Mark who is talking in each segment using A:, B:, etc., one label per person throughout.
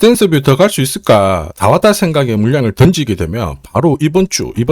A: 스탠스뷰 더 갈 수 있을까? 다 왔다 생각에 물량을 던지게 되면 바로 이번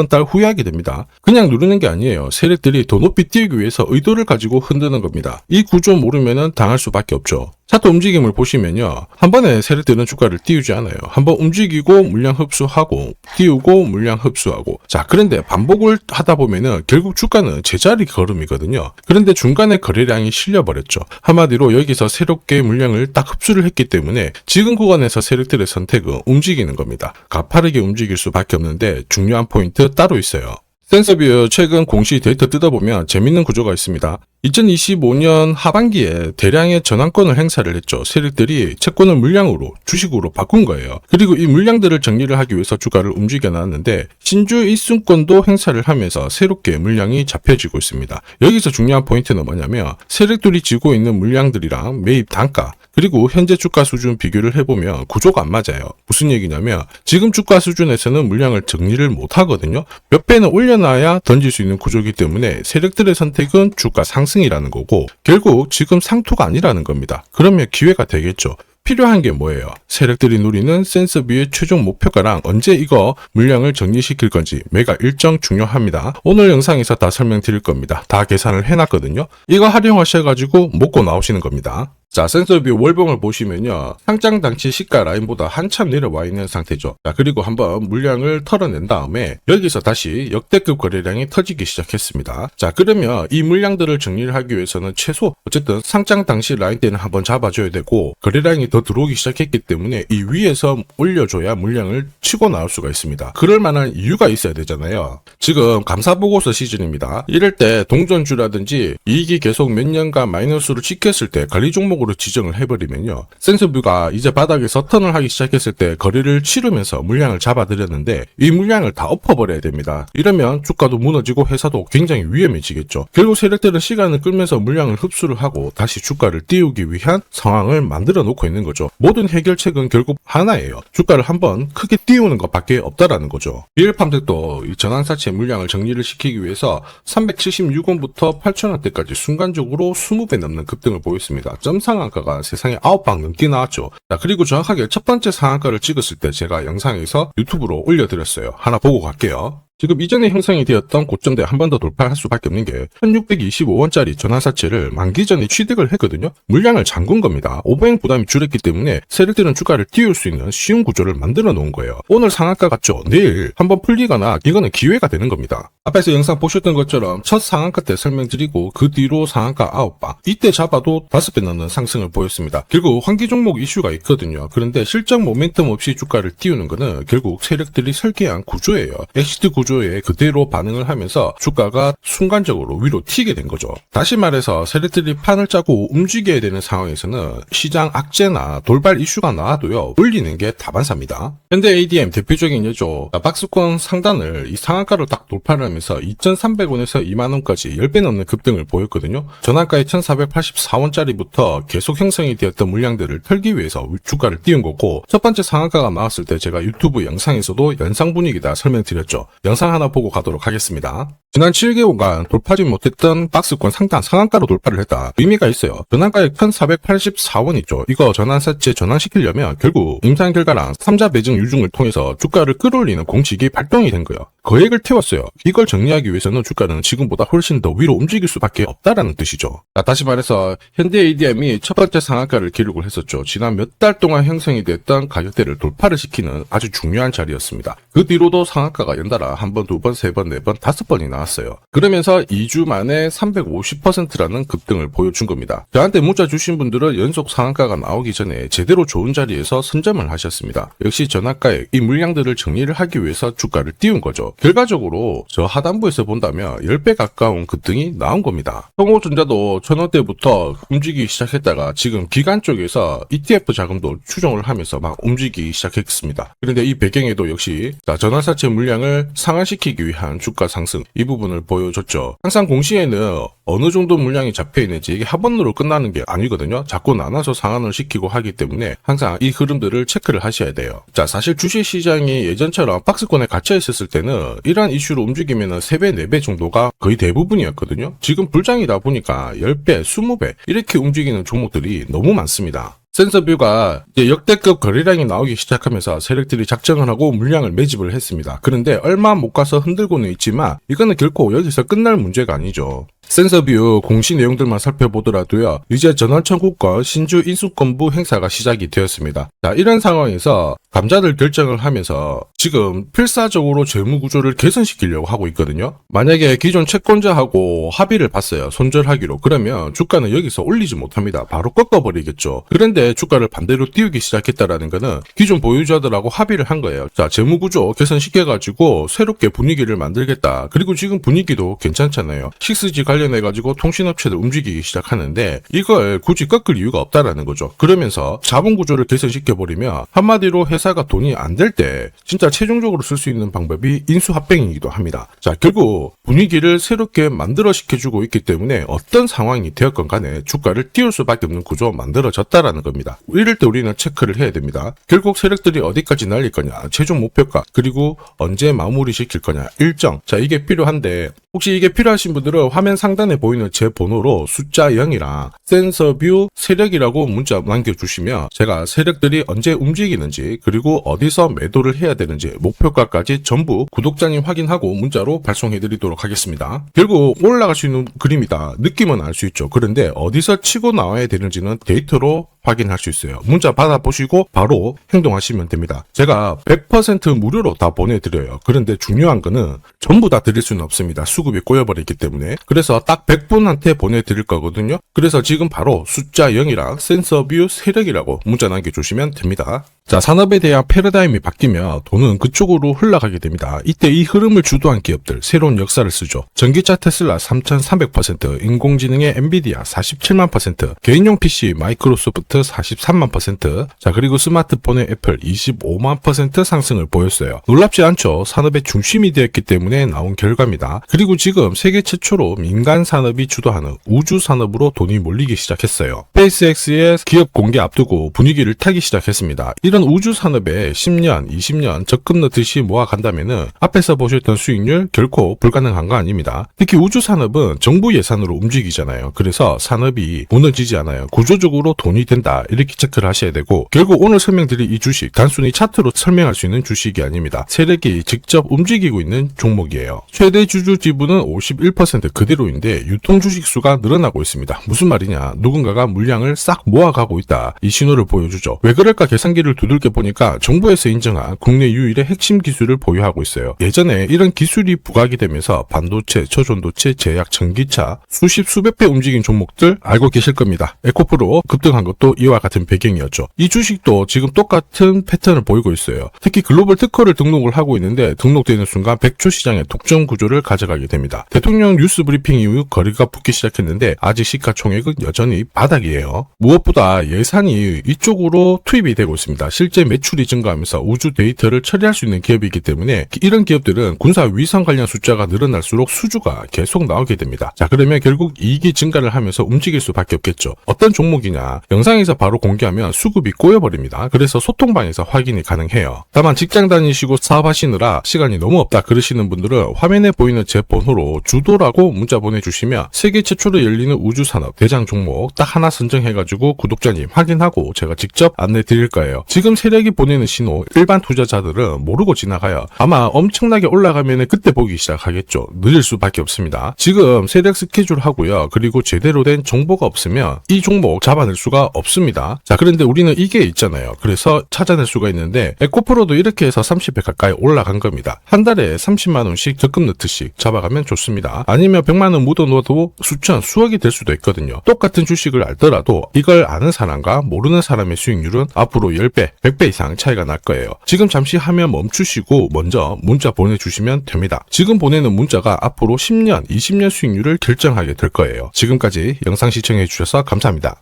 A: 달 후회하게 됩니다. 그냥 누르는 게 아니에요. 세력들이 더 높이 뛰기 위해서 의도를 가지고 흔드는 겁니다. 이 구조 모르면 당할 수밖에 없죠. 차트 움직임을 보시면요. 한 번에 세력들은 주가를 띄우지 않아요. 한번 움직이고 물량 흡수하고 띄우고 물량 흡수하고. 자, 그런데 반복을 하다 보면은 결국 주가는 제자리 걸음이거든요. 그런데 중간에 거래량이 실려버렸죠. 한마디로 여기서 새롭게 물량을 딱 흡수를 했기 때문에 지금 구간에서 세력들의 선택은 움직이는 겁니다. 가파르게 움직일 수밖에 없는데 중요한 포인트 따로 있어요. 스탠스뷰 최근 공시 데이터 뜯어보면 재밌는 구조가 있습니다. 2025년 하반기에 대량의 전환권을 행사를 했죠. 세력들이 채권을 물량으로 주식으로 바꾼 거예요. 그리고 이 물량들을 정리를 하기 위해서 주가를 움직여 놨는데 신주 일순권도 행사를 하면서 새롭게 물량이 잡혀지고 있습니다. 여기서 중요한 포인트는 뭐냐면 세력들이 쥐고 있는 물량들이랑 매입 단가 그리고 현재 주가 수준 비교를 해보면 구조가 안 맞아요. 무슨 얘기냐면 지금 주가 수준에서는 물량을 정리를 못 하거든요. 몇 배는 올려놔야 던질 수 있는 구조이기 때문에 세력들의 선택은 주가 상승이라는 거고 결국 지금 상투가 아니라는 겁니다. 그러면 기회가 되겠죠. 필요한 게 뭐예요? 세력들이 누리는 센서뷰의 최종 목표가랑 언제 이거 물량을 정리시킬 건지 매각 일정 중요합니다. 오늘 영상에서 다 설명드릴 겁니다. 다 계산을 해놨거든요. 이거 활용하셔가지고 먹고 나오시는 겁니다. 자, 센서뷰 월봉을 보시면요. 상장 당시 시가 라인보다 한참 내려와 있는 상태죠. 자, 그리고 한번 물량을 털어낸 다음에 여기서 다시 역대급 거래량이 터지기 시작했습니다. 자, 그러면 이 물량들을 정리를 하기 위해서는 최소 어쨌든 상장 당시 라인 때는 한번 잡아줘야 되고 거래량이 더 들어오기 시작했기 때문에 이 위에서 올려줘야 물량을 치고 나올 수가 있습니다. 그럴 만한 이유가 있어야 되잖아요. 지금 감사보고서 시즌입니다. 이럴 때 동전주라든지 이익이 계속 몇 년간 마이너스로 찍혔을 때 관리 종목 으로 지정을 해버리면요. 센서뷰가 이제 바닥에서 턴을 하기 시작했을 때 거래를 치르면서 물량을 잡아들였는데 이 물량을 다 엎어버려야 됩니다. 이러면 주가도 무너지고 회사도 굉장히 위험해지겠죠. 결국 세력들은 시간을 끌면서 물량을 흡수를 하고 다시 주가를 띄우기 위한 상황을 만들어 놓고 있는 거죠. 모든 해결책은 결국 하나예요. 주가를 한번 크게 띄우는 것밖에 없다라는 거죠. 비엘팜텍도 이 전환사채 물량을 정리를 시키기 위해서 376원부터 8,000원대까지 순간적으로 20배 넘는 급등을 보였습니다. 상한가가 세상에 9방 넘게 나왔죠. 자, 그리고 정확하게 첫 번째 상한가를 찍었을 때 제가 영상에서 유튜브로 올려드렸어요. 하나 보고 갈게요. 지금 이전에 형성이 되었던 고점대 한 번 더 돌파할 수밖에 없는 게 1625원짜리 전환사채를 만기 전에 취득을 했거든요. 물량을 잠근 겁니다. 오버행 부담이 줄었기 때문에 세력들은 주가를 띄울 수 있는 쉬운 구조를 만들어 놓은 거예요. 오늘 상한가 같죠? 내일 한번 풀리거나 이거는 기회가 되는 겁니다. 앞에서 영상 보셨던 것처럼 첫 상한가 때 설명드리고 그 뒤로 상한가 9방 이때 잡아도 5배 넘는 상승을 보였습니다. 결국 환기 종목 이슈가 있거든요. 그런데 실적 모멘텀 없이 주가를 띄우는 거는 결국 세력들이 설계한 구조예요. 엑시트 구조에 그대로 반응을 하면서 주가가 순간적으로 위로 튀게 된 거죠. 다시 말해서 세력들이 판을 짜고 움직여야 되는 상황에서는 시장 악재나 돌발 이슈가 나와도요. 올리는 게 다반사입니다. 현대 ADM 대표적인 예죠. 박스권 상단을 이 상한가로 딱 돌파를 하면서 2,300원에서 2만원까지 10배 넘는 급등을 보였거든요. 전환가의 1,484원짜리부터 계속 형성이 되었던 물량들을 털기 위해서 주가를 띄운 거고 첫 번째 상한가가 나왔을 때 제가 유튜브 영상에서도 연상 분위기다 설명드렸죠. 영상 하나 보고 가도록 하겠습니다. 지난 7개월간 돌파하지 못했던 박스권 상단 상한가로 돌파를 했다. 의미가 있어요. 전환가액 1,484원이죠. 이거 전환사채 전환시키려면 결국 임상 결과랑 3자 배정 유중을 통해서 주가를 끌어올리는 공식이 발동이 된 거예요. 거액을 태웠어요. 이걸 정리하기 위해서는 주가는 지금보다 훨씬 더 위로 움직일 수밖에 없다라는 뜻이죠. 자, 다시 말해서 현대 ADM이 첫 번째 상한가를 기록을 했었죠. 지난 몇 달 동안 형성이 됐던 가격대를 돌파를 시키는 아주 중요한 자리였습니다. 그 뒤로도 상한가가 연달아 한 번, 두 번, 세 번, 네 번, 5번이 나왔어요. 그러면서 2주 만에 350%라는 급등을 보여준 겁니다. 저한테 문자 주신 분들은 연속 상한가가 나오기 전에 제대로 좋은 자리에서 선점을 하셨습니다. 역시 전환가액 이 물량들을 정리를 하기 위해서 주가를 띄운 거죠. 결과적으로 저 하단부에서 본다면 10배 가까운 급등이 나온 겁니다. 성호전자도 1,000원대부터 움직이기 시작했다가 지금 기관 쪽에서 ETF 자금도 추정을 하면서 막 움직이기 시작했습니다. 그런데 이 배경에도 역시 전환사채 물량을 상환시키기 위한 주가 상승 이 부분을 보여줬죠. 항상 공시에는 어느 정도 물량이 잡혀있는지 이게 한 번으로 끝나는 게 아니거든요. 자꾸 나눠서 상환을 시키고 하기 때문에 항상 이 흐름들을 체크를 하셔야 돼요. 자, 사실 주식시장이 예전처럼 박스권에 갇혀 있었을 때는 이러한 이슈로 움직이면 3배, 4배 정도가 거의 대부분이었거든요. 지금 불장이다 보니까 10배, 20배 이렇게 움직이는 종목들이 너무 많습니다. 센서뷰가 이제 역대급 거래량이 나오기 시작하면서 세력들이 작정을 하고 물량을 매집을 했습니다. 그런데 얼마 못 가서 흔들고는 있지만 이거는 결코 여기서 끝날 문제가 아니죠. 센서뷰 공시 내용들만 살펴보더라도요, 이제 전환청구권 신주 인수권부 행사가 시작이 되었습니다. 자, 이런 상황에서 감자들 결정을 하면서 지금 필사적으로 재무구조를 개선시키려고 하고 있거든요. 만약에 기존 채권자하고 합의를 봤어요. 손절하기로. 그러면 주가는 여기서 올리지 못합니다. 바로 꺾어버리겠죠. 그런데 주가를 반대로 띄우기 시작했다라는 거는 기존 보유자들하고 합의를 한 거예요. 자, 재무구조 개선시켜가지고 새롭게 분위기를 만들겠다. 그리고 지금 분위기도 괜찮잖아요. 6G 관련해가지고 통신업체들 움직이기 시작하는데 이걸 굳이 꺾을 이유가 없다라는 거죠. 그러면서 자본구조를 개선시켜버리면 한마디로 회사가 돈이 안 될 때 진짜 최종적으로 쓸 수 있는 방법이 인수합병이기도 합니다. 자, 결국 분위기를 새롭게 만들어 시켜주고 있기 때문에 어떤 상황이 되었건 간에 주가를 띄울 수밖에 없는 구조가 만들어졌다라는 겁니다. 이럴 때 우리는 체크를 해야 됩니다. 결국 세력들이 어디까지 날릴 거냐, 최종 목표가, 그리고 언제 마무리 시킬 거냐, 일정. 자, 이게 필요한데 혹시 이게 필요하신 분들은 화면 상단에 보이는 제 번호로 숫자 0이랑 센서뷰 세력이라고 문자 남겨주시면 제가 세력들이 언제 움직이는지 그리고 어디서 매도를 해야 되는지 목표가까지 전부 구독자님 확인하고 문자로 발송해드리도록 하겠습니다. 결국 올라갈 수 있는 그림이다. 느낌은 알 수 있죠. 그런데 어디서 치고 나와야 되는지는 데이터로 확인할 수 있어요. 문자 받아보시고 바로 행동하시면 됩니다. 제가 100% 무료로 다 보내드려요. 그런데 중요한 거는 전부 다 드릴 수는 없습니다. 수급이 꼬여버리기 때문에. 그래서 딱 100분한테 보내드릴 거거든요. 그래서 지금 바로 숫자 0이랑 센서뷰 세력이라고 문자 남겨주시면 됩니다. 자, 산업에 대한 패러다임이 바뀌면 돈은 그쪽으로 흘러가게 됩니다. 이때 이 흐름을 주도한 기업들 새로운 역사를 쓰죠. 전기차 테슬라 3,300%, 인공지능의 엔비디아 47만%, 개인용 PC 마이크로소프트 43만%, 자, 그리고 스마트폰의 애플 25만% 상승을 보였어요. 놀랍지 않죠? 산업의 중심이 되었기 때문에 나온 결과입니다. 그리고 지금 세계 최초로 민간 산업이 주도하는 우주 산업으로 돈이 몰리기 시작했어요. 스페이스X의 기업 공개 앞두고 분위기를 타기 시작했습니다. 이런 우주 산업에 10년, 20년 적금 넣듯이 모아간다면은 앞에서 보셨던 수익률 결코 불가능한 거 아닙니다. 특히 우주 산업은 정부 예산으로 움직이잖아요. 그래서 산업이 무너지지 않아요. 구조적으로 돈이 된다. 이렇게 체크를 하셔야 되고, 결국 오늘 설명드릴 이 주식 단순히 차트로 설명할 수 있는 주식이 아닙니다. 세력이 직접 움직이고 있는 종목이에요. 최대 주주 지분은 51% 그대로인데 유통 주식 수가 늘어나고 있습니다. 무슨 말이냐? 누군가가 물량을 싹 모아가고 있다. 이 신호를 보여주죠. 왜 그럴까 계산기를 두들겨 보니까 정부에서 인정한 국내 유일의 핵심 기술을 보유하고 있어요. 예전에 이런 기술이 부각이 되면서 반도체, 저전도체, 제약, 전기차 수십 수백 배 움직인 종목들 알고 계실 겁니다. 에코프로 급등한 것도 이와 같은 배경이었죠. 이 주식도 지금 똑같은 패턴을 보이고 있어요. 특히 글로벌 특허를 등록을 하고 있는데 등록되는 순간 100조 시장의 독점 구조를 가져가게 됩니다. 대통령 뉴스 브리핑 이후 거리가 붙기 시작했는데 아직 시가총액은 여전히 바닥이에요. 무엇보다 예산이 이쪽으로 투입이 되고 있습니다. 실제 매출이 증가하면서 우주 데이터를 처리할 수 있는 기업이기 때문에 이런 기업들은 군사 위성 관련 숫자가 늘어날수록 수주가 계속 나오게 됩니다. 자, 그러면 결국 이익이 증가를 하면서 움직일 수밖에 없겠죠. 어떤 종목이냐? 영상에서 바로 공개하면 수급이 꼬여버립니다. 그래서 소통방에서 확인이 가능해요. 다만 직장 다니시고 사업하시느라 시간이 너무 없다 그러시는 분들은 화면에 보이는 제 번호로 주도라고 문자 보내주시면 세계 최초로 열리는 우주산업 대장 종목 딱 하나 선정해가지고 구독자님 확인하고 제가 직접 안내 드릴 거예요. 지금 세력이 보내는 신호 일반 투자자들은 모르고 지나가요. 아마 엄청나게 올라가면 그때 보기 시작하겠죠. 늦을 수밖에 없습니다. 지금 세력 스케줄 하고요. 그리고 제대로 된 정보가 없으면 이 종목 잡아낼 수가 없습니다. 자, 그런데 우리는 이게 있잖아요. 그래서 찾아낼 수가 있는데 에코프로도 이렇게 해서 30배 가까이 올라간 겁니다. 한 달에 30만 원씩 적금 넣듯이 잡아가면 좋습니다. 아니면 100만 원 묻어놓아도 수천, 수억이 될 수도 있거든요. 똑같은 주식을 알더라도 이걸 아는 사람과 모르는 사람의 수익률은 앞으로 10배, 100배 이상 차이가 날 거예요. 지금 잠시 화면 멈추시고 먼저 문자 보내주시면 됩니다. 지금 보내는 문자가 앞으로 10년, 20년 수익률을 결정하게 될 거예요. 지금까지 영상 시청해주셔서 감사합니다.